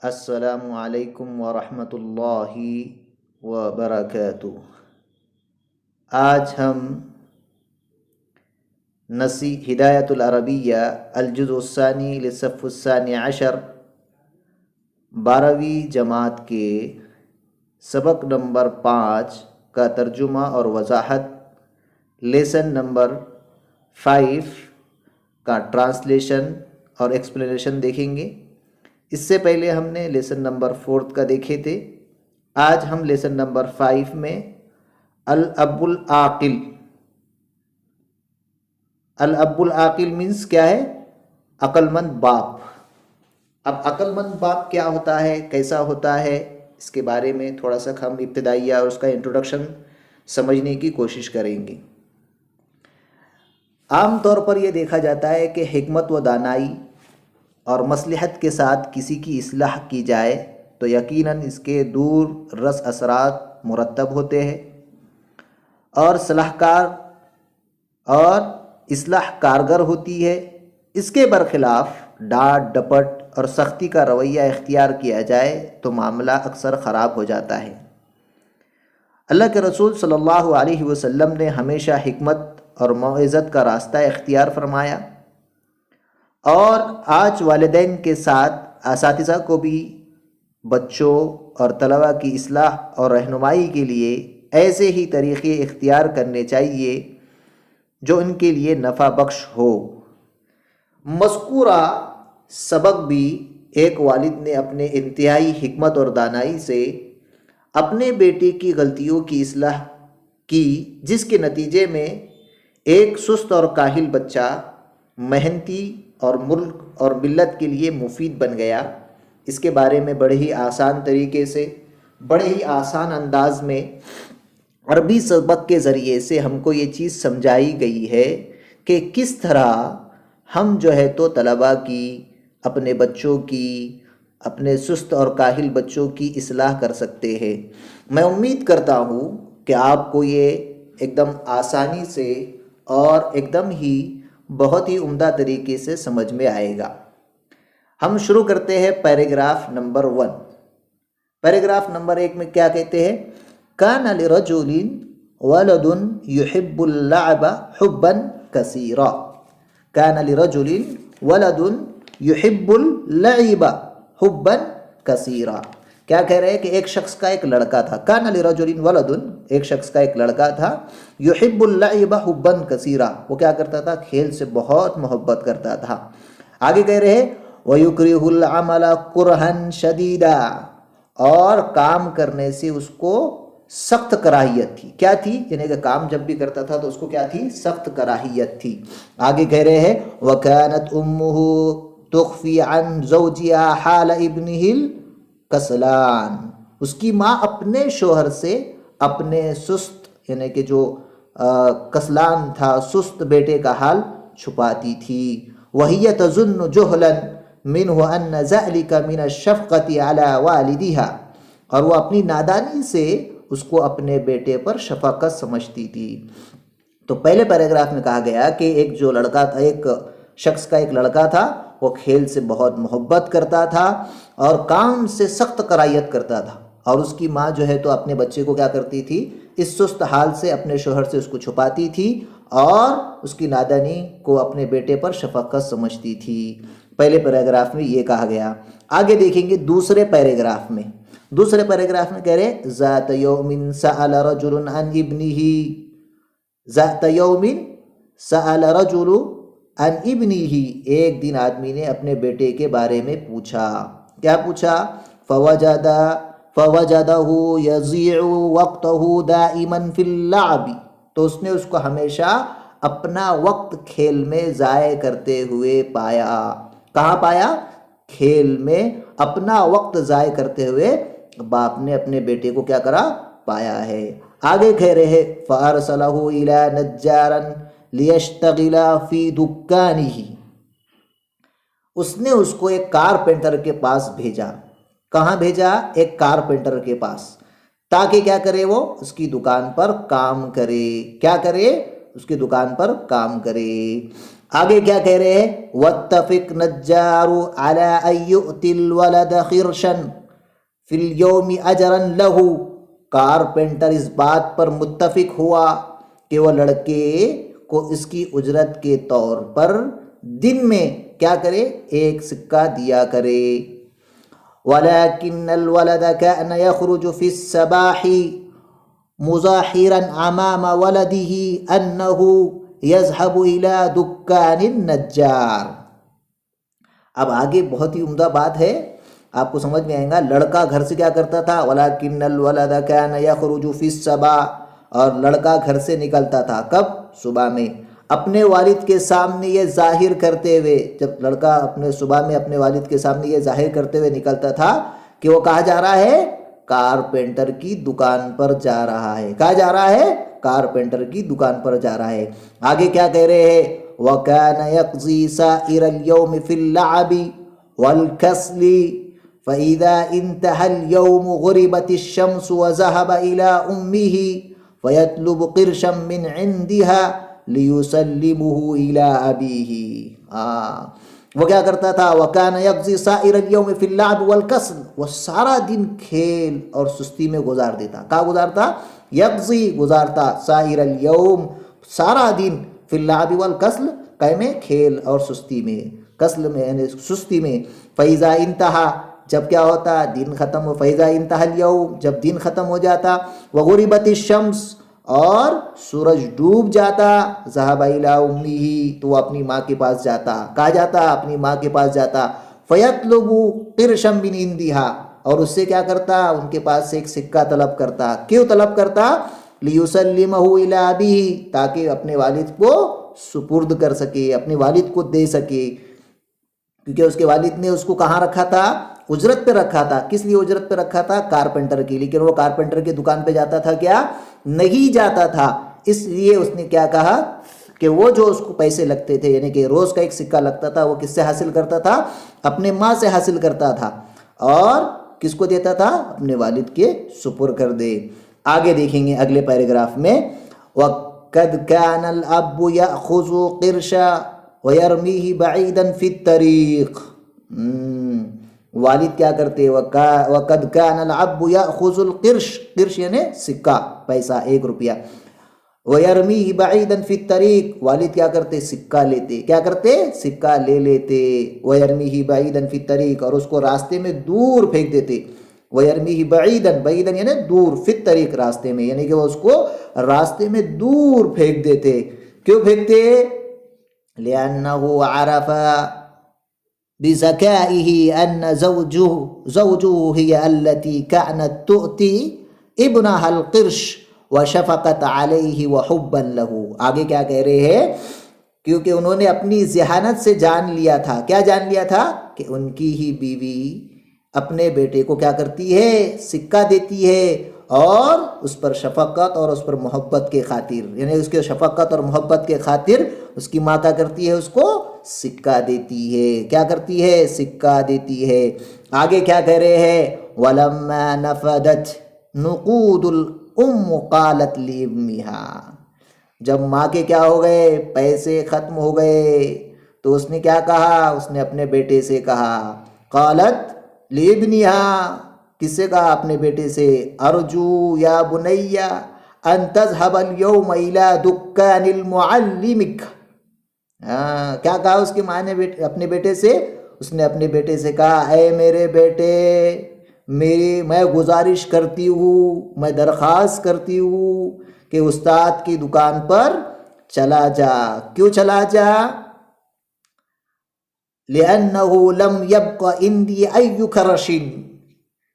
السلام علیکم ورحمۃ اللہ وبرکاتہ۔ آج ہم ہدایت العربیہ الجزء الثانی للصف الثانی عشر 12ویں جماعت کے سبق نمبر 5 کا ترجمہ اور وضاحت، لیسن نمبر 5 کا ٹرانسلیشن اور ایکسپلینیشن دیکھیں گے۔ اس سے پہلے ہم نے لیسن نمبر 4 کا دیکھے تھے۔ آج ہم لیسن نمبر 5 میں الاب العاقل، الاب العاقل مینس کیا ہے؟ عقل مند باپ۔ اب عقل مند باپ کیا ہوتا ہے، کیسا ہوتا ہے، اس کے بارے میں تھوڑا سا ہم ابتدائیہ اور اس کا انٹروڈکشن سمجھنے کی کوشش کریں گے۔ عام طور پر یہ دیکھا جاتا ہے کہ حکمت و دانائی اور مصلحت کے ساتھ کسی کی اصلاح کی جائے تو یقیناً اس کے دور رس اثرات مرتب ہوتے ہیں، اور صلاح کار اور اصلاح کارگر ہوتی ہے۔ اس کے برخلاف ڈانٹ ڈپٹ اور سختی کا رویہ اختیار کیا جائے تو معاملہ اکثر خراب ہو جاتا ہے۔ اللہ کے رسول صلی اللہ علیہ وسلم نے ہمیشہ حکمت اور موعظت کا راستہ اختیار فرمایا، اور آج والدین کے ساتھ اساتذہ کو بھی بچوں اور طلباء کی اصلاح اور رہنمائی کے لیے ایسے ہی طریقے اختیار کرنے چاہیے جو ان کے لیے نفع بخش ہو۔ مذکورہ سبق بھی ایک والد نے اپنے انتہائی حکمت اور دانائی سے اپنے بیٹے کی غلطیوں کی اصلاح کی، جس کے نتیجے میں ایک سست اور کاہل بچہ محنتی اور ملک اور ملت کے لیے مفید بن گیا۔ اس کے بارے میں بڑے ہی آسان طریقے سے، بڑے ہی آسان انداز میں عربی سبق کے ذریعے سے ہم کو یہ چیز سمجھائی گئی ہے کہ کس طرح ہم جو ہے تو طلباء کی، اپنے بچوں کی، اپنے سست اور کاہل بچوں کی اصلاح کر سکتے ہیں۔ میں امید کرتا ہوں کہ آپ کو یہ ایک دم آسانی سے اور ایک دم ہی بہت ہی عمدہ طریقے سے سمجھ میں آئے گا۔ ہم شروع کرتے ہیں پیراگراف نمبر 1۔ پیراگراف نمبر 1 میں کیا کہتے ہیں؟ کان لرجل ولد يحب اللعب حبا كثيرا۔ کان لرجل ولد يحب اللعب حبا كثيرا۔ کیا کہہ رہے ہیں کہ ایک شخص کا ایک لڑکا تھا، کان لرجل ولد، ایک شخص کا ایک لڑکا تھا، يحب اللعب حبا كثيرا، وہ کیا کرتا تھا؟ کھیل سے بہت محبت کرتا تھا۔ آگے کہہ رہے ہیں وَيُكْرِهُ الْعَمَلَ كُرْهًا شَدِيدًا، اور کام کرنے سے اس کو سخت کراہیت تھی۔ کیا تھی؟ یعنی کہ کام جب بھی کرتا تھا تو اس کو کیا تھی؟ سخت کراہیت تھی۔ آگے کہہ رہے ہیں وَكَانَتْ أُمُّهُ تُخْفِي عَنْ زَوْجِهَا حَالَ ابْنِهِ الْكَسْلَانِ، اس کی ماں اپنے شوہر سے اپنے سست، یعنی کہ جو کسلان تھا، سست بیٹے کا حال چھپاتی تھی۔ وَهِيَ تَظُنُّ جُهْلًا مِنْهُ أَنَّ ذَلِكَ مِنَ الشَّفْقَةِ عَلَى وَالِدِهَا، اور وہ اپنی نادانی سے اس کو اپنے بیٹے پر شفقت سمجھتی تھی۔ تو پہلے پیراگراف میں کہا گیا کہ ایک جو لڑکا تھا، ایک شخص کا ایک لڑکا تھا، وہ کھیل سے بہت محبت کرتا تھا اور کام سے سخت کراہیت کرتا تھا، اور اس کی ماں جو ہے تو اپنے بچے کو کیا کرتی تھی؟ اس سست حال سے اپنے شوہر سے اس کو چھپاتی تھی اور اس کی نادانی کو اپنے بیٹے پر شفقت سمجھتی تھی۔ پہلے پیراگراف میں یہ کہا گیا۔ آگے دیکھیں گے دوسرے پیراگراف میں۔ دوسرے پیراگراف میں کہہ رہے ذات یوم سأل رجل عن ابنه، ذات یوم سأل رجل عن ابنه، ایک دن آدمی نے اپنے بیٹے کے بارے میں پوچھا۔ کیا پوچھا؟ فوجده يضيع وقته دائما في اللعب، تو اس نے اس کو ہمیشہ اپنا وقت کھیل میں ضائع کرتے ہوئے پایا۔ کہاں پایا؟ کھیل میں اپنا وقت ضائع کرتے ہوئے باپ نے اپنے بیٹے کو کیا کرا؟ پایا ہے۔ آگے کہہ رہے ہیں فَأَرْسَلَهُ إِلَى نَجَّارٍ لِيَشْتَغِلَ فِي دُكَّانِهِ، اس نے اس کو ایک کارپینٹر کے پاس بھیجا۔ کہاں بھیجا؟ ایک کارپینٹر کے پاس، تاکہ کیا کرے؟ وہ اس کی دکان پر کام کرے۔ کیا کرے؟ اس کی دکان پر کام کرے۔ آگے کیا کہہ رہے ہیں؟ وَاتَّفِقْ نَجَّارُ عَلَىٰ أَن يُؤْتِ الْوَلَدَ قِرْشًا فِي الْيَوْمِ أَجْرًا لَهُ، کارپینٹر اس بات پر متفق ہوا کہ وہ لڑکے کو اس کی اجرت کے طور پر دن میں کیا کرے؟ ایک سکہ دیا کرے۔ وَلَكِنَّ الْوَلَدَ كَانَ يَخْرُجُ فِي الصَّبَاحِ مُظَاهِرًا أَمَامَ وَلَدِهِ أَنَّهُ يَذْهَبُ إِلَى دُكَّانِ النَّجَّارِ۔ اب آگے بہت ہی عمدہ بات ہے، آپ کو سمجھ میں آئے گا۔ لڑکا گھر سے کیا کرتا تھا؟ وَلَكِنَّ الْوَلَدَ كَانَ يَخْرُجُ فِي الصَّبَاحِ، اور لڑکا گھر سے نکلتا تھا کب؟ صبح میں، اپنے والد کے سامنے یہ ظاہر کرتے ہوئے۔ جب لڑکا اپنے صبح میں اپنے والد کے سامنے یہ ظاہر کرتے ہوئے نکلتا تھا کہ وہ کہاں جا رہا ہے؟ کارپینٹر کی دکان پر جا رہا ہے۔ کہاں جا رہا ہے؟ کارپینٹر کی دکان پر جا رہا ہے۔ آگے کیا کہہ رہے ہیں؟ وَكَانَ يَقْضِي سَائِرَ الْيَوْمِ فِي اللَّعَبِ وَالْكَسْلِ فَإِذَا انْتَهَى الْيَوْمُ غُرِبَتِ الشَّمْسُ وَذَهَبَ إِلَىٰ أُمِّهِ فَيَطْلُبُ قِرْشًا مِّنْ عِنْدِهَا لِيُسَلِّمُهُ إِلَىٰ أَبِيهِ۔ وہ کیا کرتا تھا؟ وَكَانَ يَقْضِي سَائِرَ الْيَوْمِ فِي اللَّعْبِ وَالْكَسْلِ، وہ سارا دن کھیل اور سستی میں گزار دیتا۔ کہاں گزارتا؟ یقضی، گزارتا، سائر اليوم، سارا دن، فی اللعب والکسل، کئے میں؟ کھیل اور سستی میں، کسل میں یعنی سستی میں۔ فیضا انتہا، جب کیا ہوتا؟ دن ختم ہو۔ فیضا انتہا اليوم، جب دن ختم ہو جاتا۔ وغربت الشمس، اور سورج ڈوب جاتا۔ ذهب الى امه، تو وہ اپنی ماں کے پاس جاتا۔ کہاں جاتا؟ اپنی ماں کے پاس جاتا۔ فیطلب قرشا من عندها، اور اس سے کیا کرتا؟ ان کے پاس سے ایک سکہ طلب کرتا۔ کیوں طلب کرتا؟ لیسلمہ الی ابیہ، تاکہ اپنے والد کو سپرد کر سکے، اپنے والد کو دے سکے، کیونکہ اس کے والد نے اس کو کہاں رکھا تھا؟ اجرت پہ رکھا تھا۔ کس لیے اجرت پہ رکھا تھا؟ کارپینٹر کی۔ لیکن وہ کارپینٹر کی دکان پہ جاتا تھا کیا؟ نہیں جاتا تھا۔ اس لیے اس نے کیا کہا کہ وہ جو اس کو پیسے لگتے تھے، یعنی کہ روز کا ایک سکہ لگتا تھا، وہ کس سے حاصل کرتا تھا؟ اپنے ماں سے حاصل کرتا تھا، اور کس کو دیتا تھا؟ اپنے والد کے سپر کر دے۔ آگے دیکھیں گے اگلے پیراگراف میں، وَقَدْ كَانَ الْأَبُّ يَأْخُذُ قِرْشًا وَيَرْمِيهِ بَعِيدًا فِي الطَّرِيقِ۔ والد کیا کرتے؟ وَقَدْ كَانَ الْعَبُّ يَأْخُذُ الْقِرْشِ، قرش یعنی سکہ، پیسہ، 1 روپیہ۔ وَيَرْمِيهِ بَعِيدًا فِي الطَّرِيقِ، والد کیا کرتے؟ سکہ لیتے۔ کیا کرتے؟ سکہ لے لیتے۔ وَيَرْمِيهِ بَعِيدًا فِي الطَّرِيقِ، اور اس کو راستے میں دور پھینک دیتے۔ وَيَرْمِيهِ بَعِيدًا، بعیداً یعنی دور، فِي الطَّرِيقِ راستے میں، یعنی کہ وہ اس کو راستے میں دور پھینک دیتے۔ کیوں پھینکتے؟ لِأَنَّهُ عَرَفَ بِذَكَائِهِ أَنَّ زَوْجُهُ هِيَ الَّتِي كَانَتْ تُؤْتِي ابْنَهَا الْقِرْشَ وَشَفَقَتْ عَلَيْهِ وَحُبًّا لَهُ۔ آگے کیا کہہ رہے ہیں؟ کیونکہ انہوں نے اپنی ذہانت سے جان لیا تھا۔ کیا جان لیا تھا؟ کہ ان کی ہی بیوی اپنے بیٹے کو کیا کرتی ہے؟ سکہ دیتی ہے، اور اس پر شفقت اور اس پر محبت کے خاطر، یعنی اس کے شفقت اور محبت کے خاطر اس کی ماں کیا کرتی ہے؟ اس کو سکہ دیتی ہے۔ کیا کرتی ہے؟ سکہ دیتی ہے۔ آگے کیا کہہ رہے ہیں؟ وَلَمَّا نَفَدَتْ نُقُودُ الْأُمُّ قَالَتْ لِابْنِهَا، جب ماں کے کیا ہو گئے؟ پیسے ختم ہو گئے، تو اس نے کیا کہا؟ اس نے اپنے بیٹے سے کہا، قالت لِابْنِهَا، کس سے کہا؟ اپنے بیٹے سے، ارجو یا بنی ان تذهب اليوم الى دکان المعلمک۔ کیا کہا اس کی ماں نے اپنے بیٹے سے؟ اس نے اپنے بیٹے سے کہا، اے میرے بیٹے، میں گزارش کرتی ہوں، میں درخواست کرتی ہوں کہ استاد کی دکان پر چلا جا۔ کیوں چلا جا؟ لِأَنَّهُ لَمْ يَبْقَ عِنْدِي أَيُّ كَرَشٍ،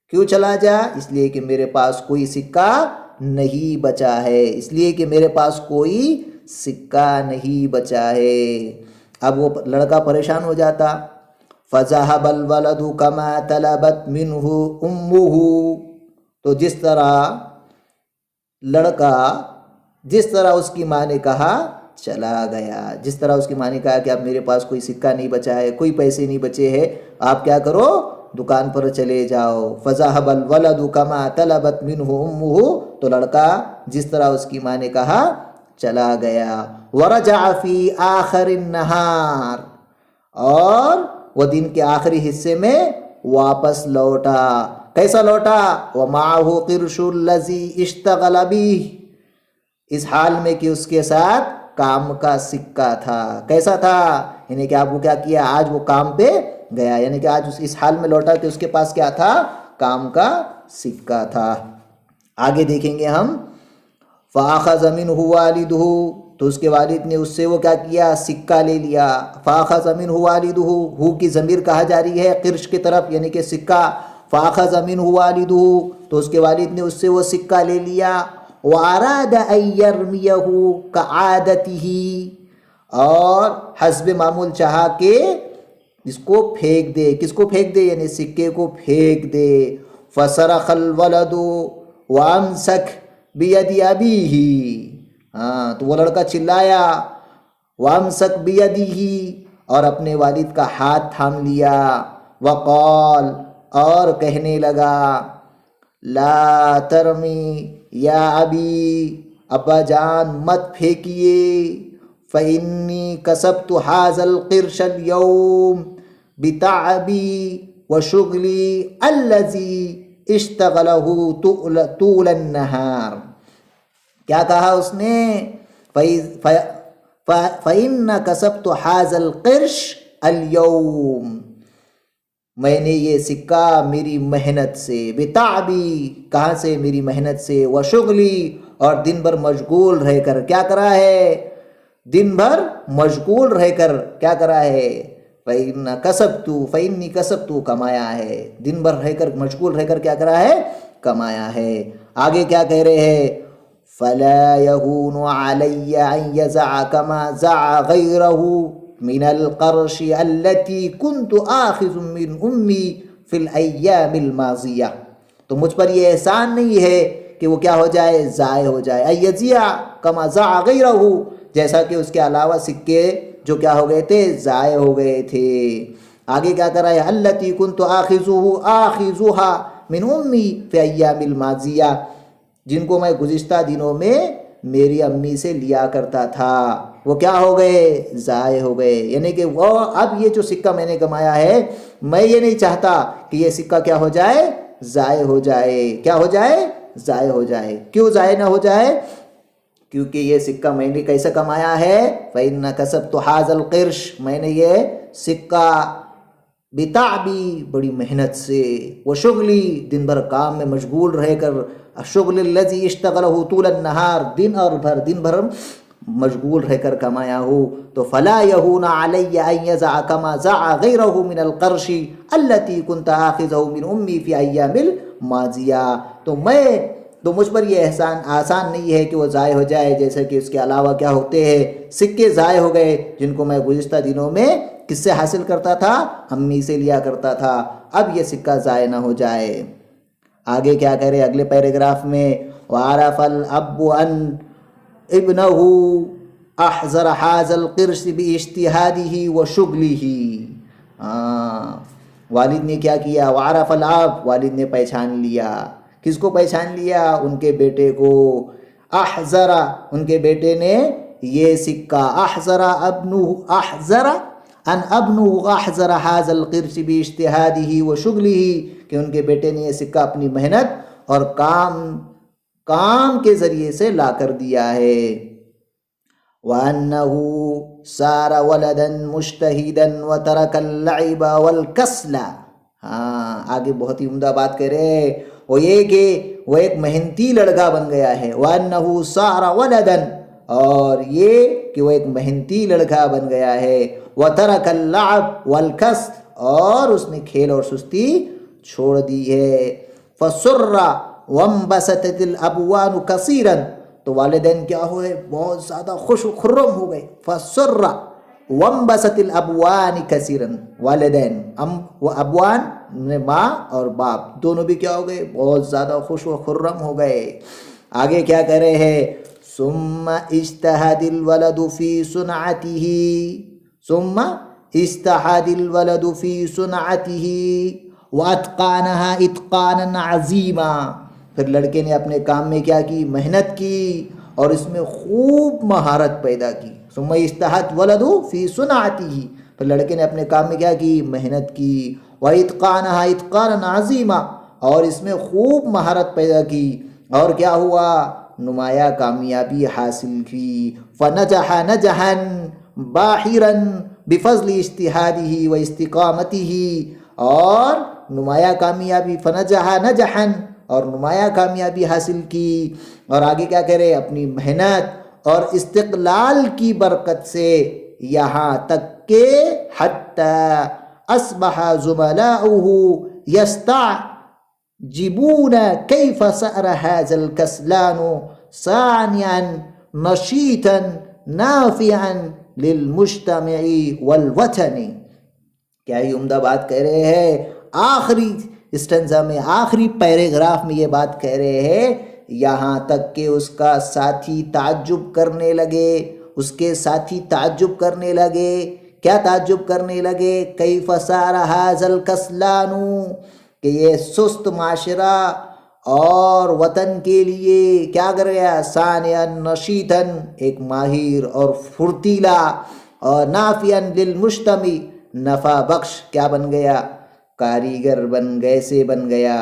کیوں چلا جا؟ اس لیے کہ میرے پاس کوئی سکہ نہیں بچا ہے، اس لیے کہ میرے پاس کوئی سکہ نہیں بچا ہے۔ اب وہ لڑکا پریشان ہو جاتا۔ فَذَهَبَ الْوَلَدُ كَمَا طَلَبَتْ مِنْهُ أُمُّهُ، تو جس طرح لڑکا، جس طرح اس کی ماں نے کہا چلا گیا، جس طرح اس کی ماں نے کہا کہ اب میرے پاس کوئی سکہ نہیں بچا ہے، کوئی پیسے نہیں بچے ہیں، آپ کیا کرو، دکان پر چلے جاؤ۔ فَذَهَبَ الْوَلَدُ كَمَا طَلَبَتْ مِنْهُ أُمُّهُ، تو لڑکا جس طرح اس کی ماں نے کہا چلا گیا۔ وَرَجَعَ فِي آخِرِ النَّهَارِ، اور وہ دن کے آخری حصے میں واپس لوٹا۔ کیسا لوٹا؟ وَمَعَهُ قِرْشُ الَّذِي اشْتَغَلَ بِهِ، اس حال میں کہ اس کے ساتھ کام کا سکہ تھا۔ کیسا تھا؟ یعنی کہ آپ کو کیا کیا، آج وہ کام پہ گیا، یعنی کہ آج اس حال میں لوٹا کہ اس کے پاس کیا تھا، کام کا سکہ تھا۔ آگے دیکھیں گے ہم، فَأَخَذَ مِنْهُ وَالِدُهُ، تو اس کے والد نے اس سے وہ کیا کیا، سکہ لے لیا۔ فَأَخَذَ مِنْهُ وَالِدُهُ، ہو کی ضمیر کہا جا رہی ہے قرش کی طرف، یعنی کہ سکہ۔ فَأَخَذَ مِنْهُ وَالِدُهُ، تو اس کے والد نے اس سے وہ سکہ لے لیا۔ وَأَرَادَ أَن يَرْمِيَهُ كَعَادَتِهِ، اور حسب معمول چاہا کہ اس کو پھینک دے، کس کو پھینک دے، یعنی سکے کو پھینک دے۔ فَصَرَخَ الْوَلَدُ وَأَمْسَكَ بِيَدِ أَبِيهِ، تو وہ لڑکا چلایا، وَأَمْسَكَ بِيَدِهِ، اور اپنے والد کا ہاتھ تھام لیا۔ وَقَالَ، اور کہنے لگا، لا ترمی یا ابی، ابا جان مت پھینکیے، فإنی کسبت هذا القرش اليوم بتعبی وشغلی الذی اشتغلہ طول النہار۔ کیا کہا اس نے؟ فإن کسبت هذا القرش اليوم، میں نے یہ سکہ میری محنت سے، بتعبی کہاں سے، میری محنت سے، وشغلی، اور دن بھر مشغول رہ کر کیا کرا ہے، دن بھر مشغول رہ کر کیا کرا ہے، فإنی کسبت، کمایا ہے، دن بھر رہ کر مشغول رہ کر کیا کرا ہے، کمایا ہے۔ آگے کیا کہہ رہے ہیں، فلا يهون علي أن يزع كما زع غيره من القرش التي كنت آخذ من أمي في الأيام الماضية، تو مجھ پر یہ احسان نہیں ہے کہ وہ کیا ہو جائے، ضائع ہو جائے، ایزیا کما زع غیرہ، جیسا کہ اس کے علاوہ سکے جو کیا ہو گئے تھے، ضائع ہو گئے تھے۔ آگے کیا کر رہا ہے، التی كنت آخذها من أمي في أيام الماضية، جن کو میں گزشتہ دنوں میں میری امی سے لیا کرتا تھا، وہ کیا ہو گئے، ضائع ہو گئے۔ یعنی کہ وہ اب یہ جو سکہ میں نے کمایا ہے، میں یہ نہیں چاہتا کہ یہ سکہ کیا ہو جائے، ضائع ہو جائے، کیا ہو جائے، ضائع ہو جائے۔ کیوں ضائع نہ ہو جائے؟ کیونکہ یہ سکہ میں نے کیسے کمایا ہے، فَإِنَّ كَسَبْتُ هَذَا الْقِرْشِ، میں نے یہ سکہ بتعبی، بڑی محنت سے، وشغلی، دن بھر کام میں مشغول رہ کر، شغل الذی اشتغلہ طول النہار، دن بھر مشغول رہ کر کمایا ہو۔ تو فلا یہون علی ان یزع کما زع غیرہ من القرش التی کنت آخذہ من امی فی ایام الماضیہ، تو مجھ پر یہ آسان نہیں ہے کہ وہ ضائع ہو جائے، جیسے کہ اس کے علاوہ کیا ہوتے ہیں، سکے ضائع ہو گئے جن کو میں گزشتہ دنوں میں کس سے حاصل کرتا تھا، امی سے لیا کرتا تھا، اب یہ سکہ ضائع نہ ہو جائے۔ آگے کیا کہہ رہے اگلے پیراگراف میں، وَعَرَفَ الْأَبُّ أَنْ ابْنَهُ أَحْزَرَ هَذَا الْقِرْشِ بِاجْتِهَادِهِ وَشُغْلِهِ، والد نے کیا کیا، وَعَرَفَ الْأَبُّ، والد نے پہچان لیا، کس کو پہچان لیا، ان کے بیٹے کو، احذر، ان کے بیٹے نے یہ سکہ، احذر ابنه احذر هذا القرش باجتهاده وشغله، کہ ان کے بیٹے نے یہ سکہ اپنی محنت اور کام کے ذریعے سے لا کر دیا ہے۔ وَأَنَّهُ صَارَ وَلَدًا مُجْتَهِدًا وَتَرَكَ اللَّعِبَ وَالْكَسْلَ، آگے بہت ہی عمدہ بات کہہ رہے ہیں، وہ یہ کہ وہ ایک محنتی لڑکا بن گیا ہے، وَأَنَّهُ صَارَ وَلَدًا، اور یہ کہ وہ ایک محنتی لڑکا بن گیا ہے، وَتَرَكَ اللَّعْبَ وَالْكَسْلَ، اور اس نے کھیل اور سستی چھوڑ دی ہے۔ فَسُرَّ وَانبَسَطَتِ الْأَبْوَانُ كَثِيرًا، تو والدین کیا ہوئے، بہت زیادہ خوش و خرم ہو گئے، فَسُرَّ وَانْبَسَتِ الْأَبْوَانِ كَثِيرًا، والدین وہ ابوان میں ماں اور باپ دونوں بھی کیا ہو گئے؟ بہت زیادہ خوش و خرم ہو گئے۔ آگے کیا کہہ رہے ہیں؟ ثُمَّ اجْتَهَدَ الْوَلَدُ فِي صُنْعَتِهِ، ثُمَّ اجْتَهَدَ الْوَلَدُ فِي صُنْعَتِهِ وَأَتْقَانَهَا إِتْقَانًا عَظِيمًا، پھر لڑکے نے اپنے کام میں کیا کی؟ محنت کی اور اس میں خوب مہارت پیدا کی۔ ثم اجتہد ولد فی صنعتہ، پھر لڑکے نے اپنے کام میں کیا کی؟ محنت کی۔ وَإِتْقَانَهَا إِتْقَانًا عَظِيمًا، اور اس میں خوب مہارت پیدا کی، اور کیا ہوا؟ نمایاں کامیابی حاصل کی۔ فَنَجَحَ نَجَحًا بَاحِرًا بِفَضْلِ اجتہادہ وَاستقامتہ، اور نمایاں کامیابی، فَنَجَحَ نَجَحًا، اور نمایاں کامیابی حاصل کی۔ اور آگے کیا کہہ رہے؟ اپنی محنت اور استقلال کی برکت سے، یہاں تک کہ حتی اصبح زملاؤہ یستعجبون کیف سأر ھذا الکسلان صانعا نشیطا نافعا للمجتمع والوطن۔ کیا ہی عمدہ بات کہہ رہے ہیں، آخری اسٹنزا میں، آخری پیراگراف میں یہ بات کہہ رہے ہیں، یہاں تک کہ اس کا ساتھی تعجب کرنے لگے، اس کے ساتھی تعجب کرنے لگے۔ کیا تعجب کرنے لگے؟ کیف سار ھذا الکسلان، کہ یہ سست معاشرہ اور وطن کے لیے کیا کر گیا؟ صانعا نشیطا، ایک ماہر اور پھرتیلا، اور نافعا للمجتمع، نفع بخش کیا بن گیا؟ کاریگر بن گیا۔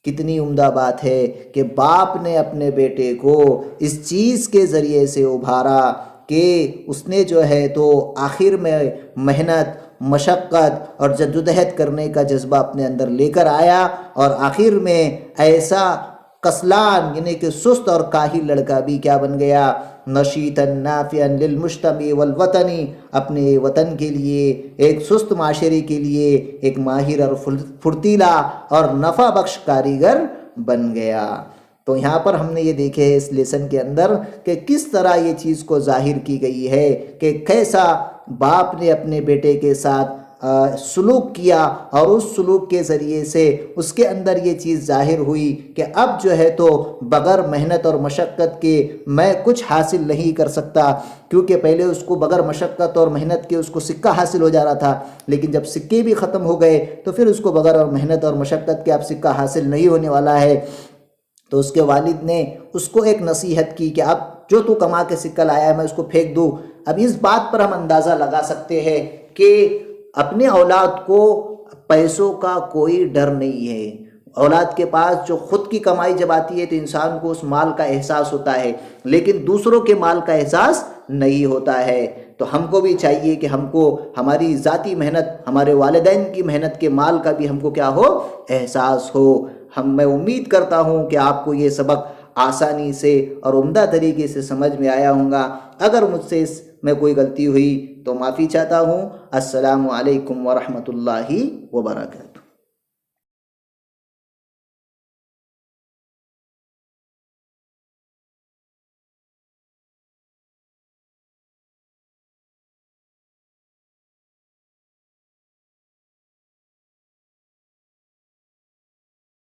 کتنی عمدہ بات ہے کہ باپ نے اپنے بیٹے کو اس چیز کے ذریعے سے ابھارا کہ اس نے جو ہے تو آخر میں محنت، مشقت اور جدوجہد کرنے کا جذبہ اپنے اندر لے کر آیا، اور آخر میں ایسا کسلان یعنی کہ سست اور کاہل لڑکا بھی کیا بن گیا؟ نشیطا نافعا للمجتمع والوطن، اپنے وطن کے لیے، ایک سست معاشرے کے لیے ایک ماہر اور پھرتیلا اور نفع بخش کاریگر بن گیا۔ تو یہاں پر ہم نے یہ دیکھے ہے اس لیسن کے اندر کہ کس طرح یہ چیز کو ظاہر کی گئی ہے کہ کیسا باپ نے اپنے بیٹے کے ساتھ سلوک کیا، اور اس سلوک کے ذریعے سے اس کے اندر یہ چیز ظاہر ہوئی کہ اب جو ہے تو بغیر محنت اور مشقت کے میں کچھ حاصل نہیں کر سکتا، کیونکہ پہلے اس کو بغیر مشقت اور محنت کے اس کو سکہ حاصل ہو جا رہا تھا، لیکن جب سکے بھی ختم ہو گئے تو پھر اس کو بغیر محنت اور مشقت کے اب سکہ حاصل نہیں ہونے والا ہے۔ تو اس کے والد نے اس کو ایک نصیحت کی کہ اب جو تو کما کے سکہ لایا ہے میں اس کو پھینک دوں۔ اب اس بات پر ہم اندازہ لگا سکتے ہیں کہ اپنے اولاد کو پیسوں کا کوئی ڈر نہیں ہے۔ اولاد کے پاس جو خود کی کمائی جب آتی ہے تو انسان کو اس مال کا احساس ہوتا ہے، لیکن دوسروں کے مال کا احساس نہیں ہوتا ہے۔ تو ہم کو بھی چاہیے کہ ہم کو ہماری ذاتی محنت، ہمارے والدین کی محنت کے مال کا بھی ہم کو کیا ہو؟ احساس ہو۔ میں امید کرتا ہوں کہ آپ کو یہ سبق آسانی سے اور عمدہ طریقے سے سمجھ میں آیا ہوگا۔ اگر مجھ سے اس میں کوئی غلطی ہوئی تو معافی چاہتا ہوں۔ السلام علیکم ورحمۃ اللہ وبرکاتہ۔